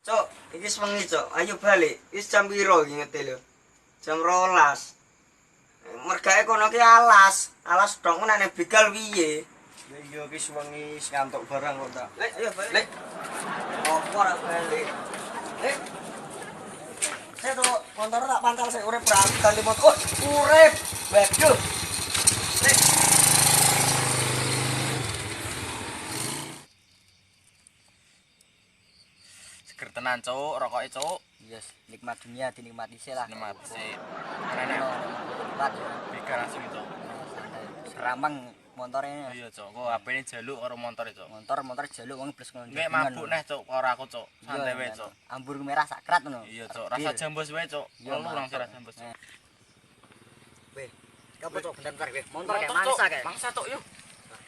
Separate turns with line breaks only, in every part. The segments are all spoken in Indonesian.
Cok, iki sewengi, Cok. Ayo balik. Wis jam piro iki ngete lho? Jam 12. Mergae kono ki alas. Alas dong nek nek begal piye?
Ya iya ki sewengi ngantuk barang kok tak.
Lek, ayo balik. Lek. Opo ora balik? Lek. Saya tuh motor tak pantang saya urip ganti motor. Urip. Waduh. Lek.
Seger tenan, Cuk, rokoke, Cuk.
Yes, nikmat dunia dinikmati sih lah.
Nikmat sih.
Karena nikmat ya.
Begal langsung, Cuk.
Seramang motornya.
Iya, Cuk. Kok HP-ne jaluk karo montore, Cuk.
Motor jaluk wong plus ngono.
Nek mabuk neh, Cuk, karo aku, Cuk. Santai wae, Cuk.
Ambur merah sakrat ngono.
Iya, Cuk. Rasa jambos wae, Cuk. Ngelu langsung rasa jambos.
Weh, kapo Cuk, bentar weh. Motor kayak mangsa kayak.
Mangsa, Cuk, yuk.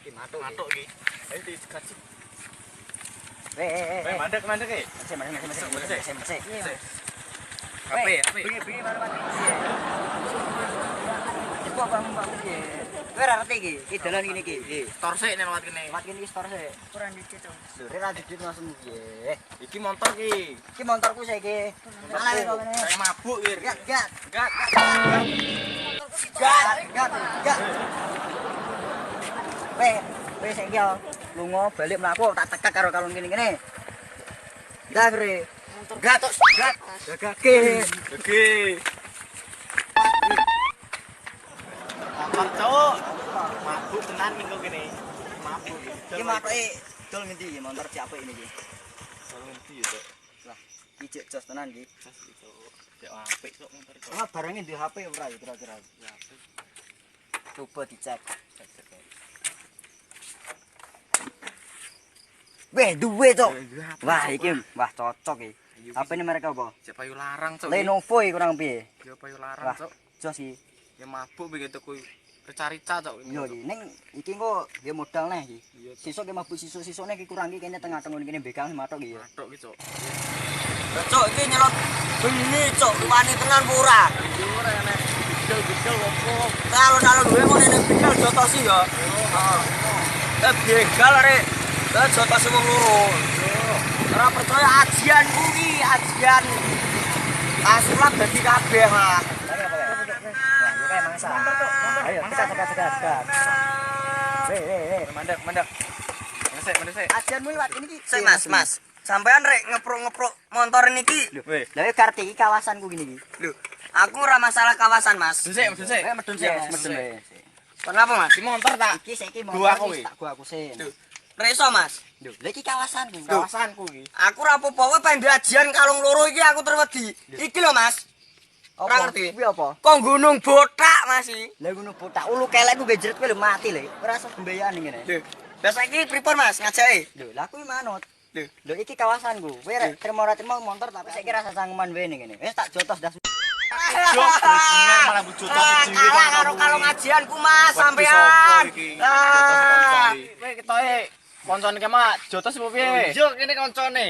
Ki matuk.
Matuk iki. Ayo dikasih.
Weh,
Mandek iki.
Masih.
HP.
Bingi baru mati. Iku apa mbak piye? Kowe ora ngerti iki, iki dalan ngene iki.
Torsik nek lewat kene.
Lewat kene iki store sik. Kurang dikit to. Lho, ora dikit langsung piye?
Iki motor iki.
Iki motorku saiki. Malah kok ngene.
Saya mabuk, Wir.
Gat. Weh saiki yo lunga balik mlaku tak tekak karo kalung kene. Dah, Bre. Gat. Gagake.
Oke. Motor, Cuk. Mabuk tenan minggu kene. Mabuk.
Iki matoke dol ngendi iki motor capek ini iki.
Kalau ngerti ya, Cuk.
Lah, iki jos tenan iki.
Ya apik, Cuk, motor, Cuk.
Ah, barangnya di HP ora ya kira-kira.
Ya apik.
Coba dicek. Weh, duwe Cuk. Wah, iki wah cocok iki. HP ini mereka apa?
Cek payu larang, Cuk.
Lenovo iki kurang piye?
Ya payu larang,
Wah,
Cuk.
jos iki.
Ya mabuk begitu kuwi. Kecarica, Cuk.
Iya iki. Ning iki kok nggih modal neh iki.
Iya,
Sesuk ki mabuk sisuk-sisukne iki kurang iki kene tengah-tengah kene begang matok iki ya.
Matuk ki, Cuk.
Cok, iki nyelot bengi, Cok. Wani tenan apa ora?
Ora enek gel-gel opo.
Alon-alon duwe mau nek begal jotosi ya. Heeh. Begal rek. Lah jotosi wong loro. Ora percaya ajian kuwi, ajian. Asulat dadi kabeh lah.
Ayo, cekat. Weh.
Mandek. Mandek.
Ajianmu liwat ini ki.
Sik, Mas. Sampean rek ngepruk-ngepruk motor niki.
Weh.
Lah iki karti iki kawasanku gini iki.
Lho, aku ora masalah kawasan, Mas.
Medun sik.
Medun sik, medun wae.
Kenapa, Mas?
Ki motor tak.
Iki saiki mau
Gua aku,
tak gua aku sih.
Lho, reso, Mas.
Lho, lha iki kawasanku.
Kawasanku iki.
Aku ora apa-apa wae pengen ajian kalung loro iki aku terwedi. Iki lho, Mas. Ora ngerti.
Kuwi apa?
Kok gunung botak, Mas iki.
Lah ngono botak ulu kelekku nggih jeret kowe lho mati lho. Ora iso gembayaan ngene.
Lho, lah saiki pripun, Mas, ngajake?
Lho, lah kuwi manut.
Lho,
Lho iki kawasanku. Kowe rek trimo ora trimo motor tapi saiki rasa sanggeman wae ning kene. Wis tak jotos dah.
Jok, terus malah bujuk tapi dhewe
kalah karo kalung ajianku, Mas, sampean. Ah,
Kowe ketoke koncone ki mah jotos opo piye?
yo kene koncone.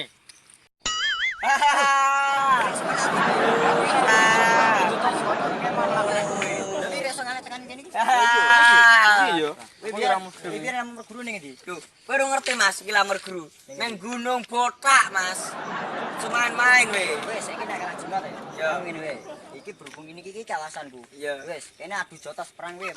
Tapi reso ngene tekan kene iki.
Iya.
Kowe biar nomor guru ning ndi?
Lho, kowe ora ngerti, Mas, iki lamar guru. Nang gunung botak, Mas. Cuman main we.
Wis saiki nek kalah jimat ya.
Ya.
Ngene wae. Iki berhubung ini iki kawasanku.
Iya.
Wis, kene adu jotos perang wae.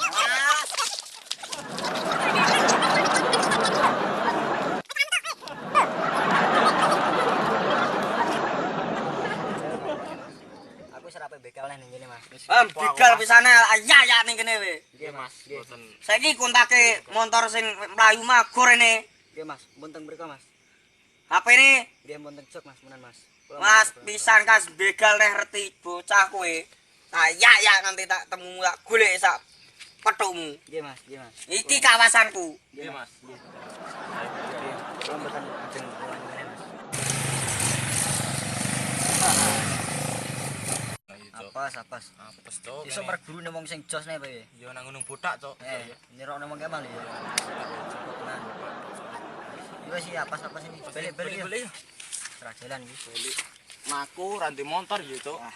Aku serape begal ning kene, Mas.
Begal pisane ayah ning kene we.
Nggih, Mas. Boten.
Saiki kontake motor sing mlayu magor rene.
Nggih, Mas. Munteng mriko, Mas.
HP ini
Nggih, munteng jok, Mas, menan, Mas.
Mas pisan kas begal neh reti bocah kowe. Ya nanti tak temu tak golek sak petukmu.
Nggih, Mas.
Iki kawasanku.
Nggih, Mas.
Kula mboten ajeng ngene, Mas. Apes.
Apes, Cuk.
Iso merguru nang wong sing jos nek piye?
Ya nang gunung botak, Cuk.
Nyerokno wong kemal ya. Tenan. Wis iki apes-apes ini. Balik-balik ya. Serah jalan iki.
Maku ranti motor ya, Cuk.
Ah,